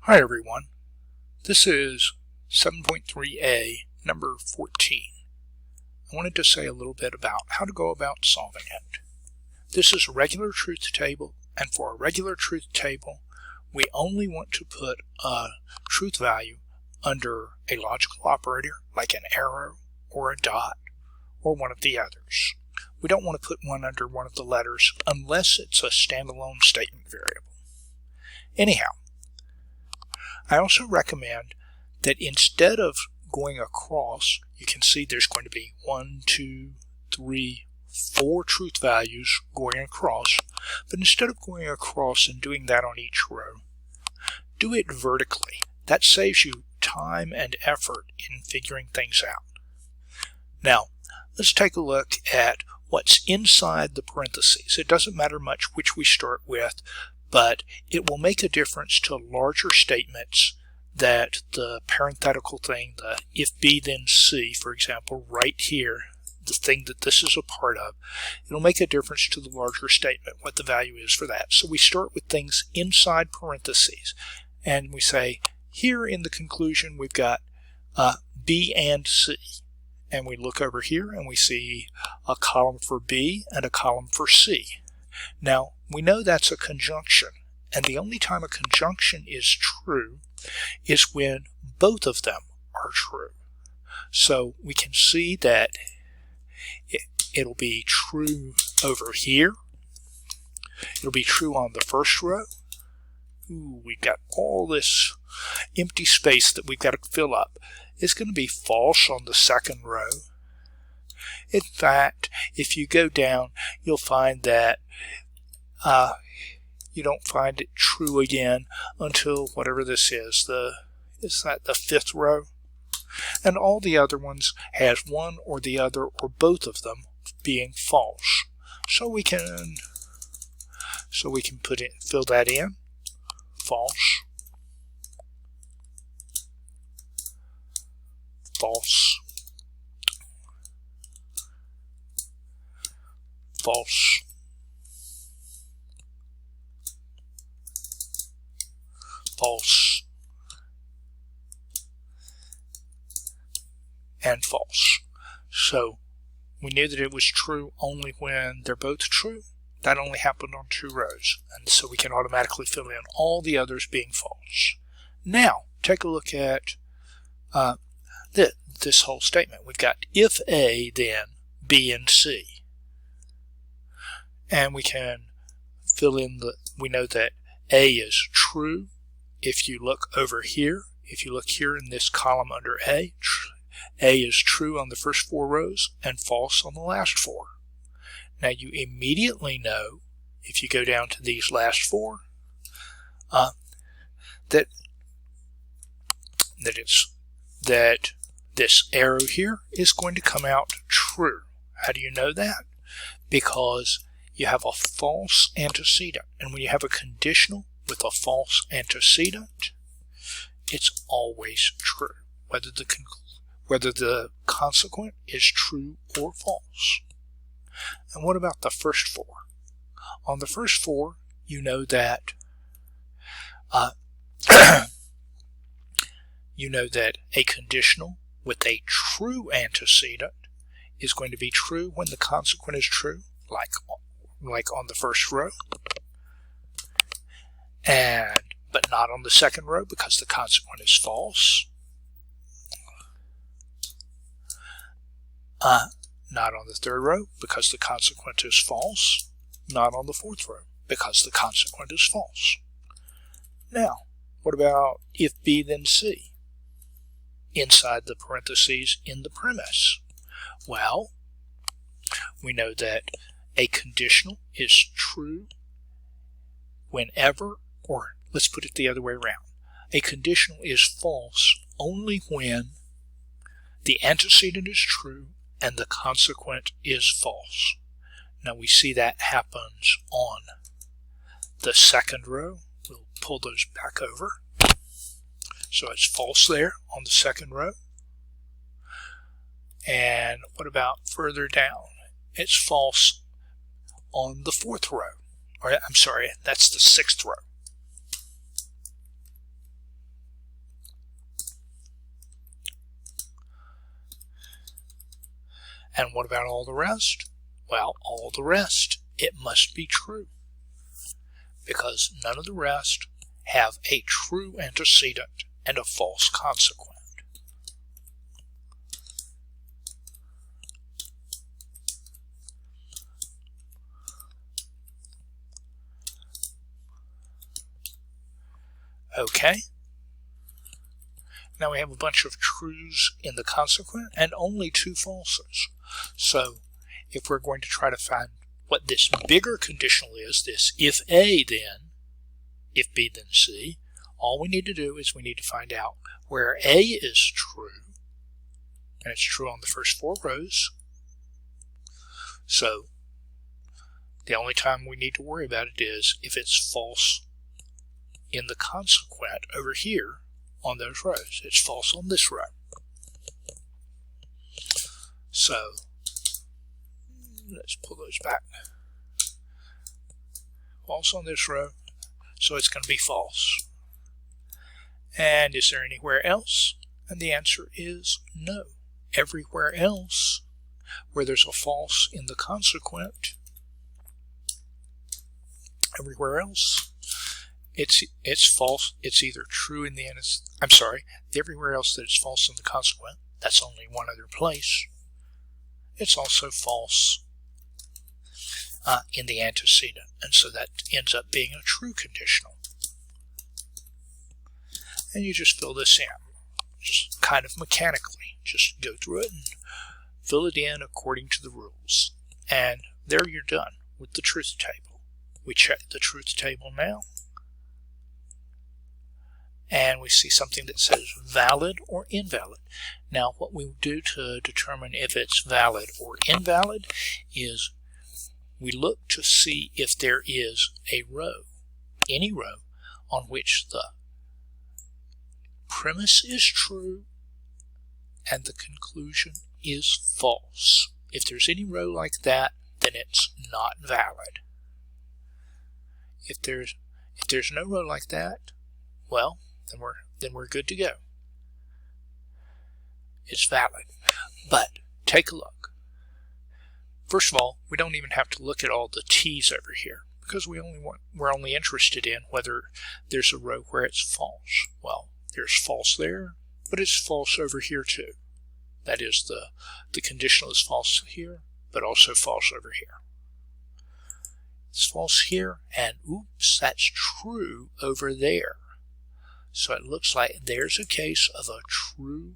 Hi everyone, this is 7.3a, number 14. I wanted to say a little bit about how to go about solving it. This is a regular truth table, and for a regular truth table, we only want to put a truth value under a logical operator like an arrow or a dot or one of the others. We don't want to put one under one of the letters unless it's a standalone statement variable. Anyhow, I also recommend that instead of going across, you can see there's going to be 1, 2, 3, 4 truth values going across, but instead of going across and doing that on each row, do it vertically. That saves you time and effort in figuring things out. Now, let's take a look at what's inside the parentheses. It doesn't matter much which we start with, but it will make a difference to larger statements that the parenthetical thing, the if B then C, for example, right here, the thing that this is a part of, it'll make a difference to the larger statement, what the value is for that. So we start with things inside parentheses, and we say, here in the conclusion we've got B and C. And we look over here and we see a column for B and a column for C. Now, we know that's a conjunction, and the only time a conjunction is true is when both of them are true. So we can see that it'll be true over here. It'll be true on the first row. Ooh, we've got all this empty space that we've got to fill up. It's going to be false on the second row. In fact, if you go down, you'll find that you don't find it true again until whatever this is. Is that the fifth row? And all the other ones has one or the other or both of them being false. So we can fill that in. False. False. False. False. And false. So we knew that it was true only when they're both true. That only happened on 2 rows. And so we can automatically fill in all the others being false. Now, take a look at this whole statement. We've got if A, then B and C. And we can fill in we know that A is true. If you look over here, if you look here in this column under A is true on the first 4 rows and false on the last 4. Now you immediately know, if you go down to these last 4, that this arrow here is going to come out true. How do you know that? Because you have a false antecedent, and when you have a conditional with a false antecedent, it's always true, whether the consequent is true or false. And what about the first 4? On the first 4, you know that a conditional with a true antecedent is going to be true when the consequent is true, like on the first row, but not on the second row because the consequent is false. Not on the third row because the consequent is false. Not on the fourth row because the consequent is false. Now, what about if B then C? Inside the parentheses in the premise. Well, we know that a conditional is true whenever, or let's put it the other way around. A conditional is false only when the antecedent is true and the consequent is false. Now we see that happens on the second row. We'll pull those back over. So it's false there on the second row. And what about further down? It's false on the fourth row. Or I'm sorry, that's the sixth row. And what about all the rest? Well, all the rest, it must be true, because none of the rest have a true antecedent and a false consequent. Okay. Now we have a bunch of trues in the consequent and only 2 falses. So if we're going to try to find what this bigger conditional is, this if A then, if B then C, all we need to do is we need to find out where A is true, and it's true on the first 4 rows. So the only time we need to worry about it is if it's false in the consequent over here on those rows. It's false on this row. So let's pull those back. False on this row, so it's going to be false. And is there anywhere else? And the answer is no. Everywhere else where there's a false in the consequent, everywhere else it's false. It's either true in the everywhere else that it's false in the consequent, that's only one other place. It's also false in the antecedent, and so that ends up being a true conditional. And you just fill this in, just kind of mechanically. Just go through it and fill it in according to the rules. And there you're done with the truth table. We check the truth table now, and we see something that says valid or invalid. Now what we do to determine if it's valid or invalid is we look to see if there is a row, any row, on which the premise is true and the conclusion is false. If there's any row like that, then it's not valid. If there's no row like that, well, then we're good to go. It's valid. But take a look. First of all, we don't even have to look at all the T's over here, because we're only interested in whether there's a row where it's false. Well, there's false there, but it's false over here too. That is, the conditional is false here, but also false over here. It's false here, and oops, that's true over there. So it looks like there's a case of a true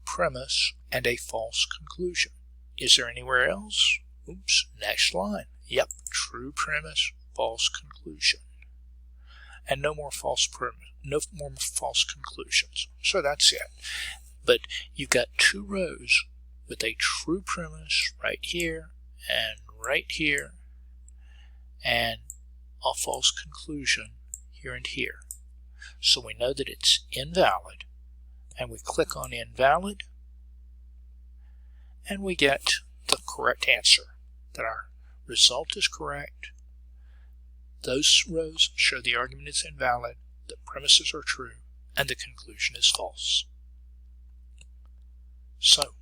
premise and a false conclusion. Is there anywhere else? Oops, next line. Yep, true premise, false conclusion. And no more false premise, no more false conclusions. So that's it. But you've got 2 rows with a true premise right here and right here, and a false conclusion here and here. So we know that it's invalid, and we click on invalid, and we get the correct answer, that our result is correct. Those rows show the argument is invalid, the premises are true, and the conclusion is false. So,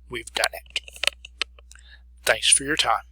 we've done it. Thanks for your time.